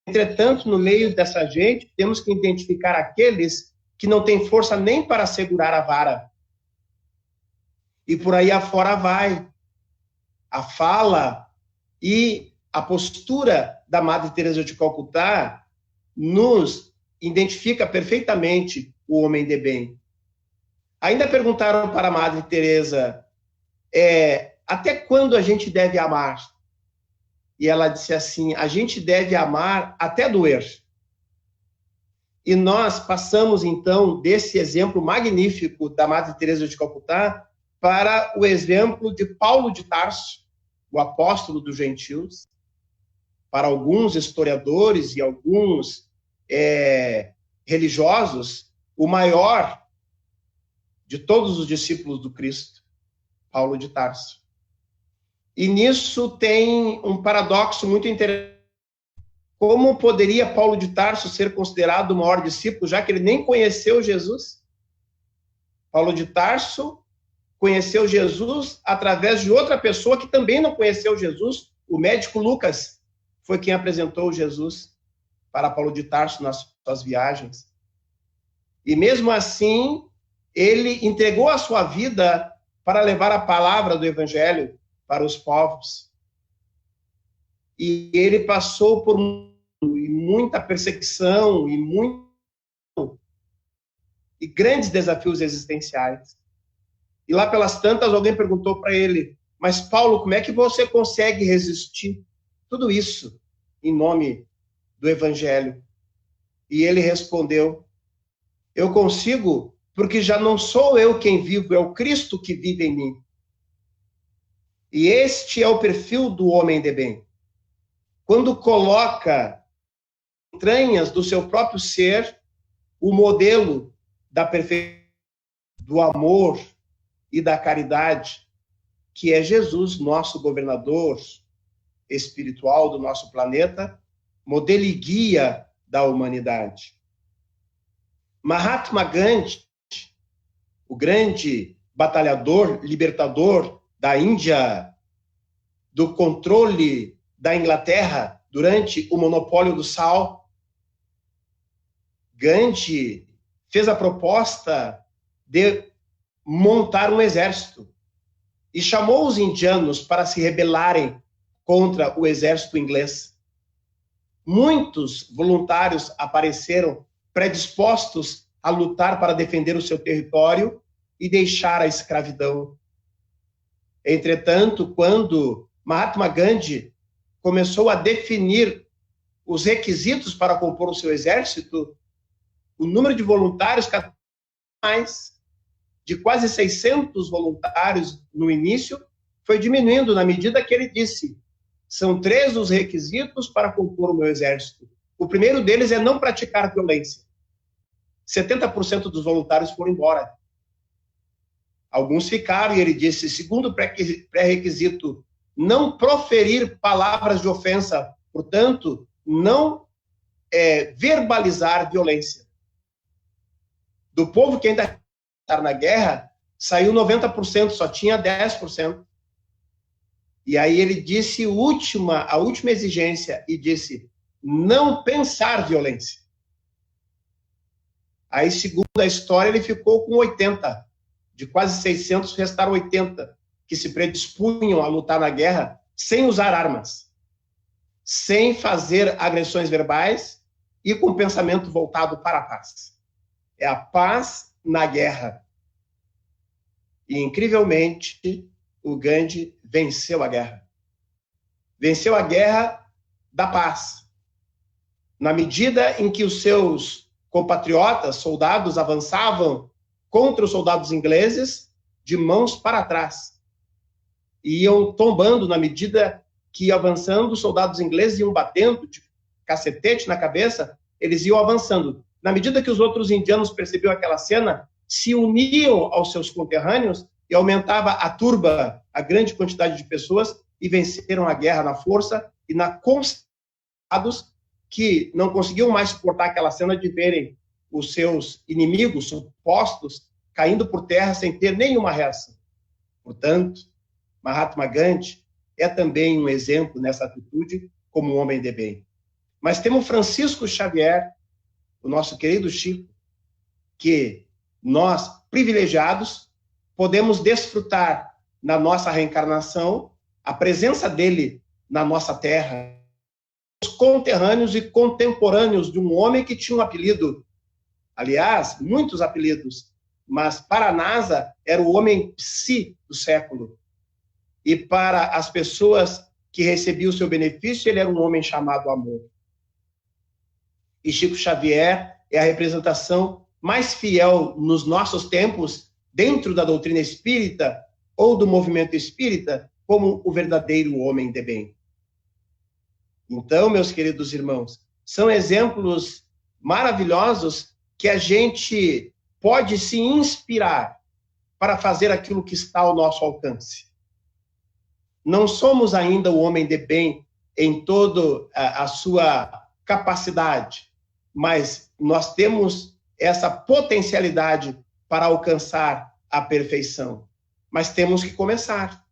Entretanto, no meio dessa gente, temos que identificar aqueles que não têm força nem para segurar a vara. E por aí afora vai. A fala e a postura da Madre Teresa de Calcutá nos identifica perfeitamente o homem de bem. Ainda perguntaram para a Madre Teresa: até quando a gente deve amar? E ela disse assim: a gente deve amar até doer. E nós passamos, então, desse exemplo magnífico da Madre Teresa de Calcutá para o exemplo de Paulo de Tarso, o apóstolo dos gentios. Para alguns historiadores e alguns religiosos, o maior de todos os discípulos do Cristo, Paulo de Tarso. E nisso tem um paradoxo muito interessante. Como poderia Paulo de Tarso ser considerado o maior discípulo, já que ele nem conheceu Jesus? Paulo de Tarso conheceu Jesus através de outra pessoa que também não conheceu Jesus. O médico Lucas foi quem apresentou Jesus para Paulo de Tarso nas suas viagens. E mesmo assim, ele entregou a sua vida para levar a palavra do Evangelho para os povos. E ele passou por muita perseguição e grandes desafios existenciais. E lá pelas tantas, alguém perguntou para ele: mas Paulo, como é que você consegue resistir tudo isso em nome do Evangelho? E ele respondeu: eu consigo porque já não sou eu quem vivo, é o Cristo que vive em mim. E este é o perfil do homem de bem. Quando coloca entranhas do seu próprio ser o modelo da perfeição, do amor, e da caridade, que é Jesus, nosso governador espiritual do nosso planeta, modelo e guia da humanidade. Mahatma Gandhi, o grande batalhador, libertador da Índia, do controle da Inglaterra durante o monopólio do sal, Gandhi fez a proposta de montar um exército e chamou os indianos para se rebelarem contra o exército inglês. Muitos voluntários apareceram predispostos a lutar para defender o seu território e deixar a escravidão. Entretanto, quando Mahatma Gandhi começou a definir os requisitos para compor o seu exército, o número de voluntários cada vez mais, de quase 600 voluntários no início, foi diminuindo na medida que ele disse: são 3 os requisitos para compor o meu exército. O primeiro deles é não praticar violência. 70% dos voluntários foram embora. Alguns ficaram, e ele disse, segundo pré-requisito, não proferir palavras de ofensa, portanto, não verbalizar violência. Do povo que ainda está na guerra, saiu 90%, só tinha 10%. E aí ele disse a última exigência, e disse, não pensar violência. Aí, segundo a história, ele ficou com 80. De quase 600, restaram 80, que se predispunham a lutar na guerra sem usar armas, sem fazer agressões verbais e com pensamento voltado para a paz. É a paz na guerra. E, incrivelmente, o Gandhi venceu a guerra. Venceu a guerra da paz. Na medida em que os seus compatriotas, soldados, avançavam contra os soldados ingleses de mãos para trás. Iam tombando na medida que ia avançando, os soldados ingleses iam batendo de cacetete na cabeça, eles iam avançando. Na medida que os outros indianos percebiam aquela cena, se uniam aos seus conterrâneos e aumentava a turba, a grande quantidade de pessoas, e venceram a guerra na força e na consciência que não conseguiam mais suportar aquela cena de verem os seus inimigos supostos caindo por terra sem ter nenhuma reação. Portanto, Mahatma Gandhi é também um exemplo nessa atitude como um homem de bem. Mas temos Francisco Xavier, o nosso querido Chico, que nós, privilegiados, podemos desfrutar na nossa reencarnação a presença dele na nossa terra, os conterrâneos e contemporâneos de um homem que tinha um apelido, aliás, muitos apelidos, mas para a NASA era o homem psi do século. E para as pessoas que recebiam o seu benefício, ele era um homem chamado amor. E Chico Xavier é a representação mais fiel nos nossos tempos, dentro da doutrina espírita ou do movimento espírita, como o verdadeiro homem de bem. Então, meus queridos irmãos, são exemplos maravilhosos que a gente pode se inspirar para fazer aquilo que está ao nosso alcance. Não somos ainda o homem de bem em toda a sua capacidade, mas nós temos essa potencialidade para alcançar a perfeição. Mas temos que começar.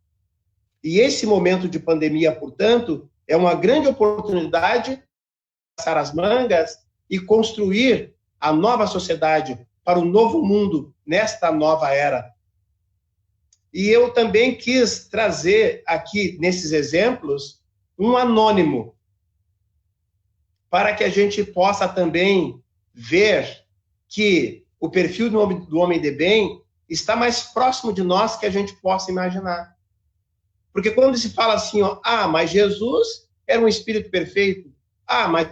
E esse momento de pandemia, portanto, é uma grande oportunidade de passar as mangas e construir a nova sociedade para o novo mundo nesta nova era. E eu também quis trazer aqui, nesses exemplos, um anônimo, para que a gente possa também ver que o perfil do homem de bem está mais próximo de nós que a gente possa imaginar. Porque quando se fala assim, ó, mas Jesus era um espírito perfeito, mas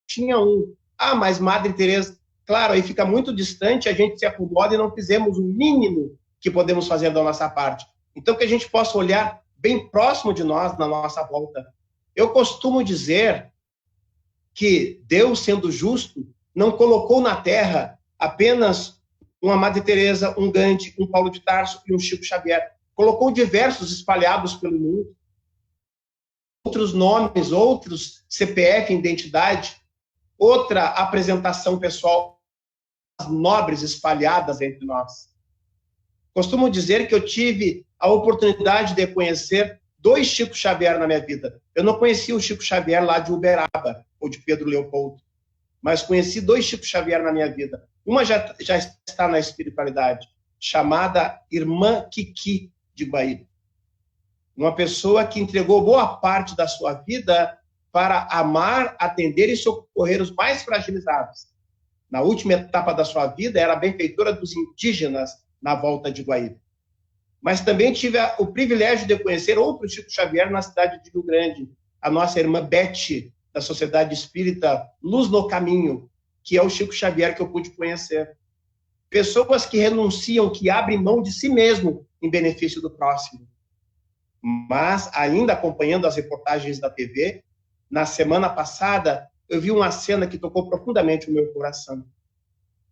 tinha um, mas Madre Teresa, claro, aí fica muito distante, a gente se acomoda e não fizemos o mínimo que podemos fazer da nossa parte. Então, que a gente possa olhar bem próximo de nós, na nossa volta. Eu costumo dizer que Deus, sendo justo, não colocou na Terra apenas uma Madre Teresa, um Gandhi, um Paulo de Tarso e um Chico Xavier. Colocou diversos espalhados pelo mundo, outros nomes, outros CPF, identidade, outra apresentação pessoal, nobres espalhadas entre nós. Costumo dizer que eu tive a oportunidade de conhecer 2 Chico Xavier na minha vida. Eu não conheci o Chico Xavier lá de Uberaba, ou de Pedro Leopoldo, mas conheci 2 Chico Xavier na minha vida. Uma já está na espiritualidade, chamada Irmã Kiki de Guaíba. Uma pessoa que entregou boa parte da sua vida para amar, atender e socorrer os mais fragilizados. Na última etapa da sua vida, era a benfeitora dos indígenas na volta de Guaíba. Mas também tive o privilégio de conhecer outro Chico Xavier na cidade de Rio Grande, a nossa irmã Beth, da Sociedade Espírita Luz no Caminho, que é o Chico Xavier que eu pude conhecer. Pessoas que renunciam, que abrem mão de si mesmo em benefício do próximo. Mas, ainda acompanhando as reportagens da TV, na semana passada, eu vi uma cena que tocou profundamente o meu coração.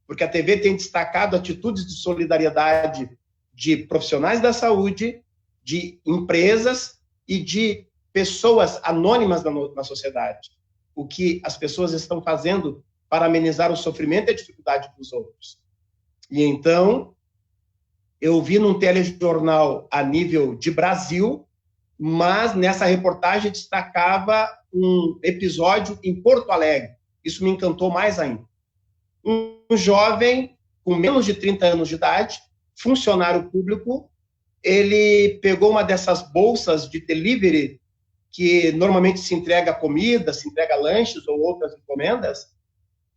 Porque a TV tem destacado atitudes de solidariedade de profissionais da saúde, de empresas e de pessoas anônimas na sociedade. O que as pessoas estão fazendo para amenizar o sofrimento e a dificuldade dos outros. E então, eu vi num telejornal a nível de Brasil, mas nessa reportagem destacava um episódio em Porto Alegre. Isso me encantou mais ainda. Um jovem com menos de 30 anos de idade, funcionário público, ele pegou uma dessas bolsas de delivery que normalmente se entrega comida, se entrega lanches ou outras encomendas,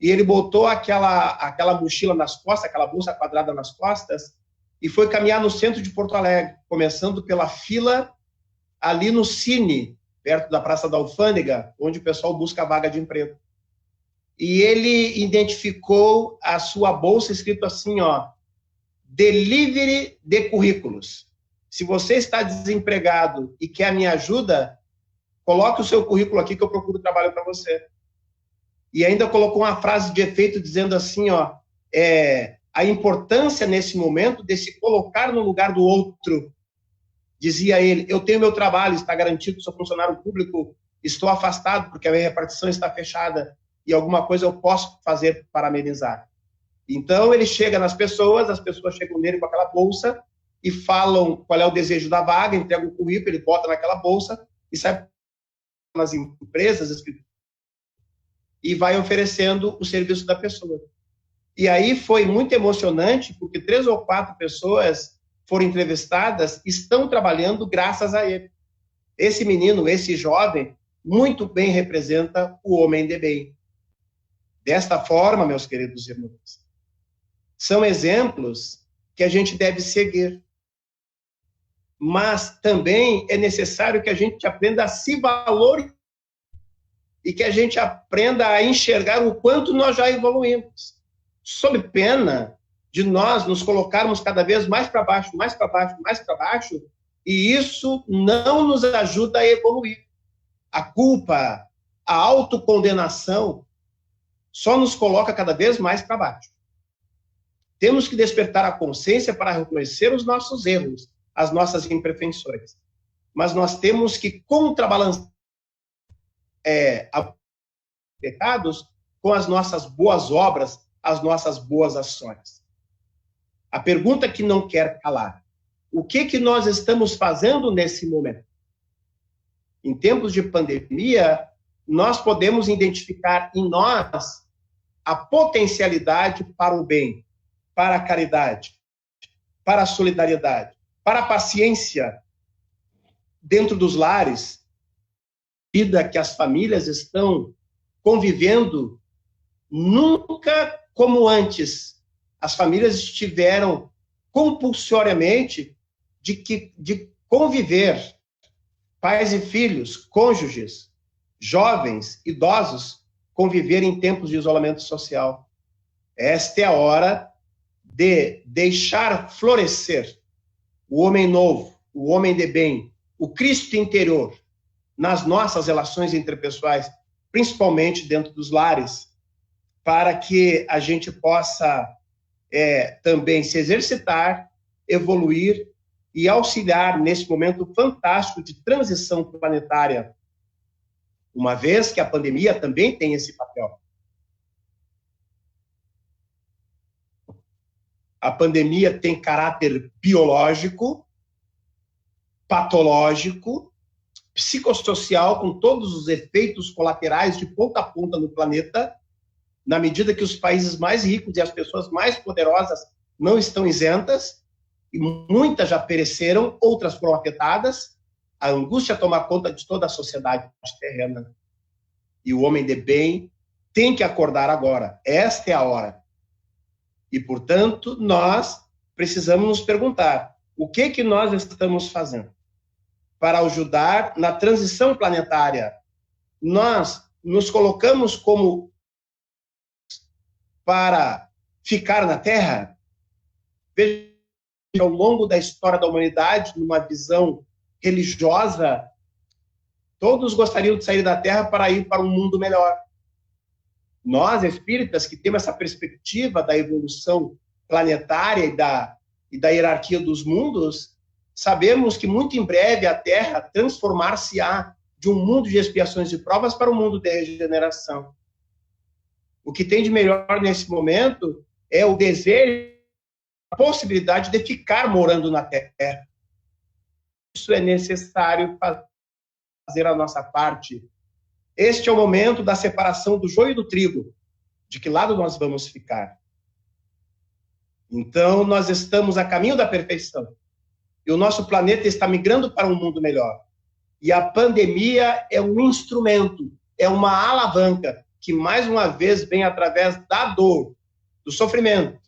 e ele botou aquela mochila nas costas, aquela bolsa quadrada nas costas, e foi caminhar no centro de Porto Alegre, começando pela fila ali no Cine, perto da Praça da Alfândega, onde o pessoal busca a vaga de emprego. E ele identificou a sua bolsa escrito assim, ó, delivery de currículos. Se você está desempregado e quer a minha ajuda, coloque o seu currículo aqui que eu procuro trabalho para você. E ainda colocou uma frase de efeito dizendo assim, ó, a importância nesse momento de se colocar no lugar do outro. Dizia ele, eu tenho meu trabalho, está garantido, sou funcionário público, estou afastado porque a minha repartição está fechada e alguma coisa eu posso fazer para amenizar. Então ele chega nas pessoas, as pessoas chegam nele com aquela bolsa e falam qual é o desejo da vaga, entrega o currículo, ele bota naquela bolsa e sai nas empresas e vai oferecendo o serviço da pessoa. E aí foi muito emocionante, porque 3 ou 4 pessoas foram entrevistadas, estão trabalhando graças a ele. Esse menino, esse jovem, muito bem representa o homem de bem. Desta forma, meus queridos irmãos, são exemplos que a gente deve seguir. Mas também é necessário que a gente aprenda a se valorizar e que a gente aprenda a enxergar o quanto nós já evoluímos, sob pena de nós nos colocarmos cada vez mais para baixo, mais para baixo, mais para baixo, e isso não nos ajuda a evoluir. A culpa, a autocondenação, só nos coloca cada vez mais para baixo. Temos que despertar a consciência para reconhecer os nossos erros, as nossas imperfeições. Mas nós temos que contrabalançar pecados com as nossas boas obras, as nossas boas ações. A pergunta que não quer calar: o que nós estamos fazendo nesse momento? Em tempos de pandemia, nós podemos identificar em nós a potencialidade para o bem, para a caridade, para a solidariedade, para a paciência dentro dos lares, vida que as famílias estão convivendo nunca como antes. As famílias estiveram compulsoriamente de conviver, pais e filhos, cônjuges, jovens, idosos, conviver em tempos de isolamento social. Esta é a hora de deixar florescer o homem novo, o homem de bem, o Cristo interior, nas nossas relações interpessoais, principalmente dentro dos lares, para que a gente possa também se exercitar, evoluir e auxiliar nesse momento fantástico de transição planetária, uma vez que a pandemia também tem esse papel. A pandemia tem caráter biológico, patológico, psicossocial, com todos os efeitos colaterais de ponta a ponta no planeta, na medida que os países mais ricos e as pessoas mais poderosas não estão isentas, e muitas já pereceram, outras foram afetadas. A angústia toma conta de toda a sociedade terrena. E o homem de bem tem que acordar agora. Esta é a hora. E, portanto, nós precisamos nos perguntar o que nós estamos fazendo para ajudar na transição planetária. Nós nos colocamos como para ficar na Terra? Veja, ao longo da história da humanidade, numa visão religiosa, todos gostariam de sair da Terra para ir para um mundo melhor. Nós, espíritas, que temos essa perspectiva da evolução planetária e da hierarquia dos mundos, sabemos que muito em breve a Terra transformar-se-á de um mundo de expiações e provas para um mundo de regeneração. O que tem de melhor nesse momento é o desejo, a possibilidade de ficar morando na Terra. Isso é necessário fazer a nossa parte. Este é o momento da separação do joio e do trigo. De que lado nós vamos ficar? Então, nós estamos a caminho da perfeição. E o nosso planeta está migrando para um mundo melhor. E a pandemia é um instrumento, é uma alavanca que, mais uma vez, vem através da dor, do sofrimento,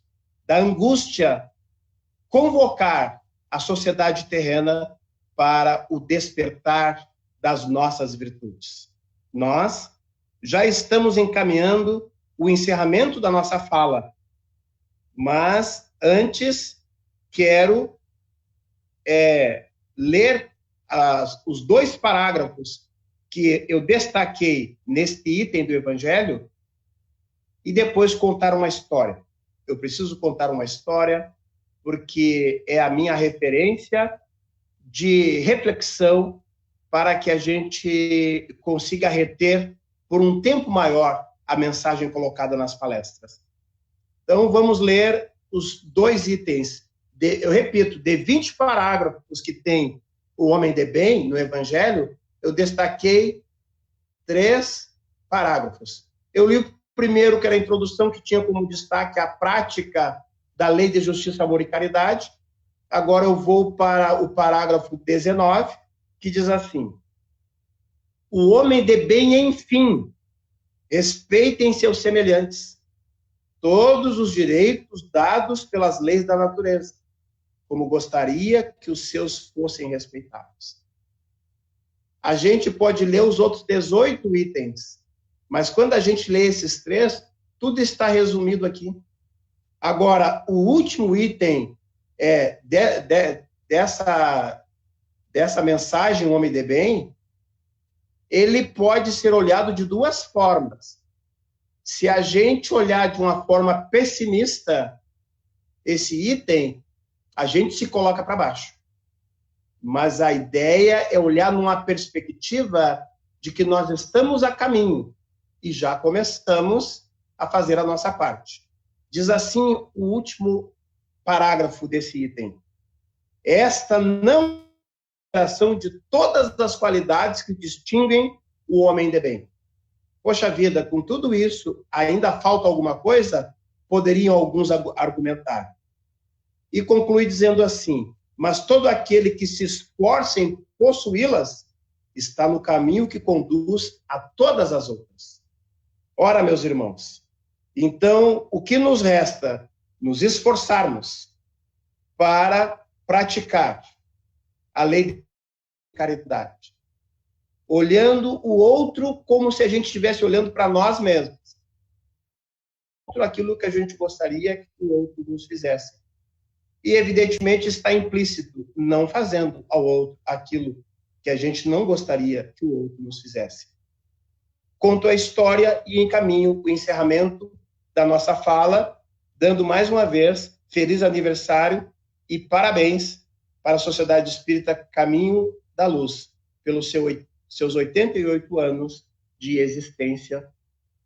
da angústia, convocar a sociedade terrena para o despertar das nossas virtudes. Nós já estamos encaminhando o encerramento da nossa fala, mas antes quero ler os 2 parágrafos que eu destaquei neste item do Evangelho e depois contar uma história. Eu preciso contar uma história porque é a minha referência de reflexão para que a gente consiga reter por um tempo maior a mensagem colocada nas palestras. Então, vamos ler os 2 itens. Eu repito, de 20 parágrafos que tem o homem de bem no Evangelho, eu destaquei 3 parágrafos. Eu li o primeiro, que era a introdução, que tinha como destaque a prática da lei de justiça, amor e caridade. Agora eu vou para o parágrafo 19, que diz assim: o homem de bem, enfim, respeitem seus semelhantes, todos os direitos dados pelas leis da natureza, como gostaria que os seus fossem respeitados. A gente pode ler os outros 18 itens, mas quando a gente lê esses 3, tudo está resumido aqui. Agora, o último item dessa mensagem, o homem de bem, ele pode ser olhado de 2 formas. Se a gente olhar de uma forma pessimista esse item, a gente se coloca para baixo. Mas a ideia é olhar numa perspectiva de que nós estamos a caminho e já começamos a fazer a nossa parte. Diz assim o último parágrafo desse item: esta não é a ação de todas as qualidades que distinguem o homem de bem. Poxa vida, com tudo isso, ainda falta alguma coisa? Poderiam alguns argumentar. E conclui dizendo assim: mas todo aquele que se esforça em possuí-las está no caminho que conduz a todas as outras. Ora, meus irmãos, então o que nos resta? Nos esforçarmos para praticar a lei de caridade, olhando o outro como se a gente estivesse olhando para nós mesmos, aquilo que a gente gostaria que o outro nos fizesse. E, evidentemente, está implícito não fazendo ao outro aquilo que a gente não gostaria que o outro nos fizesse. Conto a história e encaminho o encerramento da nossa fala, dando mais uma vez feliz aniversário e parabéns para a Sociedade Espírita Caminho da Luz, pelos seus 88 anos de existência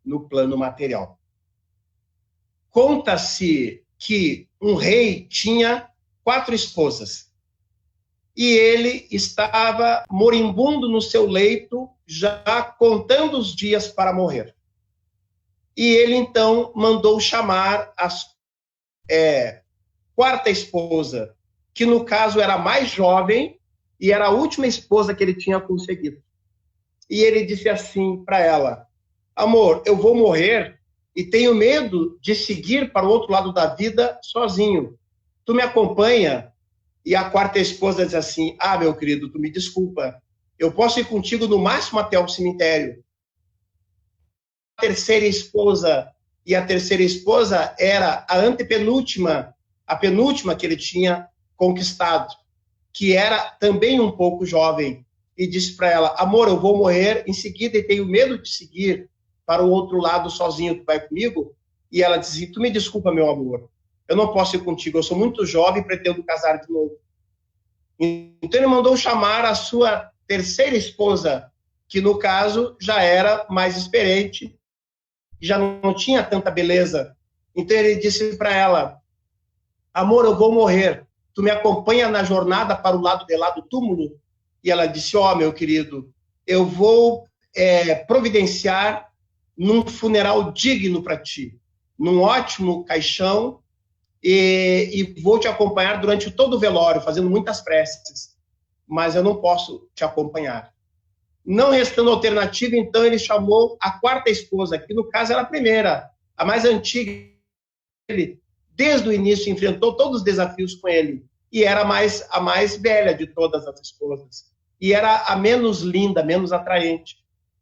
no plano material. Conta-se que um rei tinha 4 esposas e ele estava moribundo no seu leito, já contando os dias para morrer. E ele, então, mandou chamar a 4ª esposa, que, no caso, era a mais jovem e era a última esposa que ele tinha conseguido. E ele disse assim para ela: amor, eu vou morrer e tenho medo de seguir para o outro lado da vida sozinho. Tu me acompanha? E a 4ª esposa diz assim: ah, meu querido, tu me desculpa, eu posso ir contigo no máximo até o cemitério. A 3ª esposa, e a 3ª esposa era a antepenúltima, a penúltima que ele tinha conquistado, que era também um pouco jovem, e disse para ela: amor, eu vou morrer em seguida e tenho medo de seguir para o outro lado sozinho, tu vai comigo? E ela dizia: tu me desculpa, meu amor, eu não posso ir contigo, eu sou muito jovem e pretendo casar de novo. Então ele mandou chamar a sua 3ª esposa, que no caso já era mais experiente, já não tinha tanta beleza. Então ele disse para ela: amor, eu vou morrer, tu me acompanha na jornada para o lado de lá do túmulo? E ela disse: ó, meu querido, eu vou providenciar num funeral digno para ti, num ótimo caixão, e vou te acompanhar durante todo o velório, fazendo muitas preces, mas eu não posso te acompanhar. Não restando alternativa, então ele chamou a 4ª esposa, que no caso era a primeira, a mais antiga. Ele, desde o início, enfrentou todos os desafios com ele, e era a mais velha de todas as esposas, e era a menos linda, menos atraente.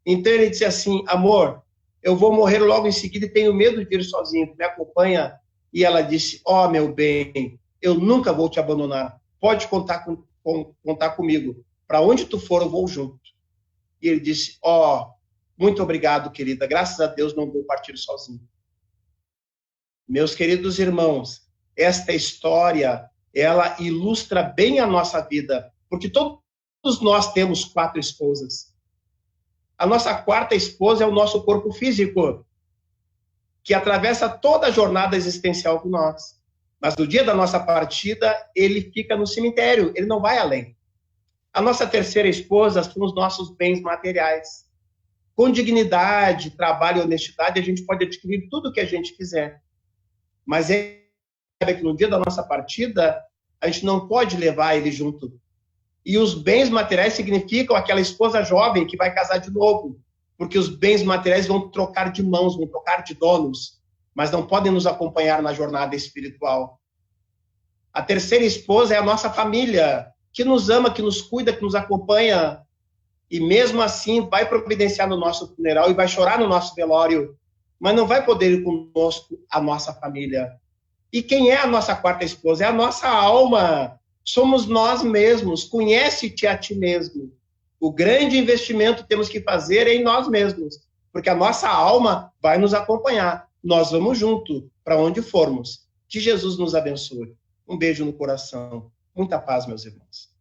Então ele disse assim: amor, eu vou morrer logo em seguida e tenho medo de ir sozinho, me acompanha? E ela disse: ó, meu bem, eu nunca vou te abandonar, pode contar comigo, para onde tu for eu vou junto. E ele disse: ó, muito obrigado, querida, graças a Deus não vou partir sozinho. Meus queridos irmãos, esta história, ela ilustra bem a nossa vida, porque todos nós temos 4 esposas. A nossa 4ª esposa é o nosso corpo físico, que atravessa toda a jornada existencial com nós. Mas no dia da nossa partida, ele fica no cemitério, ele não vai além. A nossa 3ª esposa são os nossos bens materiais. Com dignidade, trabalho e honestidade, a gente pode adquirir tudo o que a gente quiser. Mas é que no dia da nossa partida, a gente não pode levar ele junto. E os bens materiais significam aquela esposa jovem que vai casar de novo, porque os bens materiais vão trocar de mãos, vão trocar de donos, mas não podem nos acompanhar na jornada espiritual. A 3ª esposa é a nossa família, que nos ama, que nos cuida, que nos acompanha, e mesmo assim vai providenciar no nosso funeral e vai chorar no nosso velório, mas não vai poder ir conosco a nossa família. E quem é a nossa 4ª esposa? É a nossa alma. Somos nós mesmos. Conhece-te a ti mesmo. O grande investimento que temos que fazer é em nós mesmos, porque a nossa alma vai nos acompanhar. Nós vamos junto para onde formos. Que Jesus nos abençoe. Um beijo no coração. Muita paz, meus irmãos.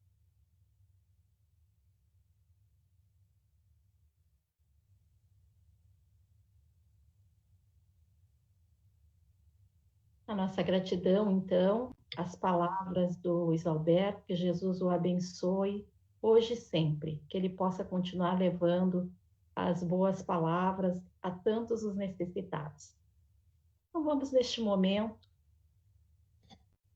A nossa gratidão, então, às palavras do Luiz Alberto, que Jesus o abençoe hoje e sempre, que ele possa continuar levando as boas palavras a tantos os necessitados. Então vamos neste momento,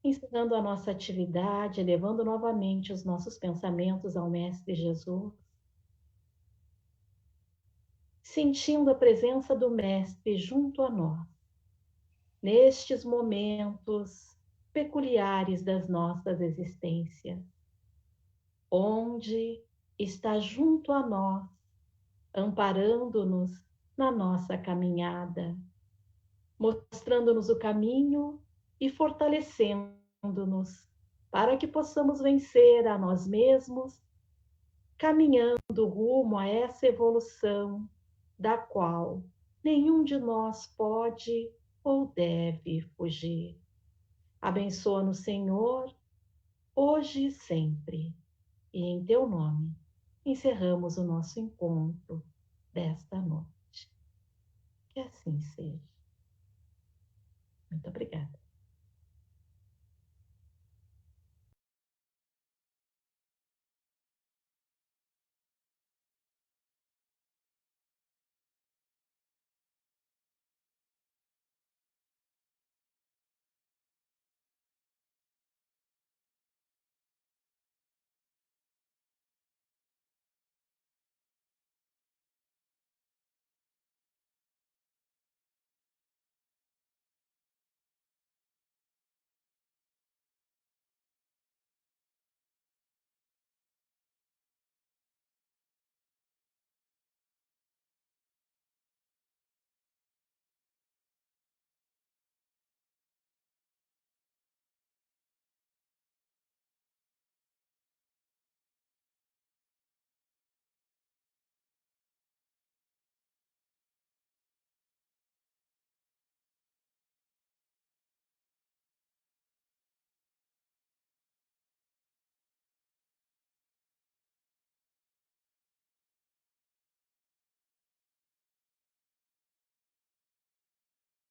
encerrando a nossa atividade, elevando novamente os nossos pensamentos ao Mestre Jesus, sentindo a presença do Mestre junto a nós, nestes momentos peculiares das nossas existências, onde está junto a nós, amparando-nos na nossa caminhada, mostrando-nos o caminho e fortalecendo-nos para que possamos vencer a nós mesmos, caminhando rumo a essa evolução da qual nenhum de nós pode ou deve fugir. Abençoa-nos, Senhor, hoje e sempre. E em teu nome encerramos o nosso encontro desta noite. Que assim seja. Muito obrigada.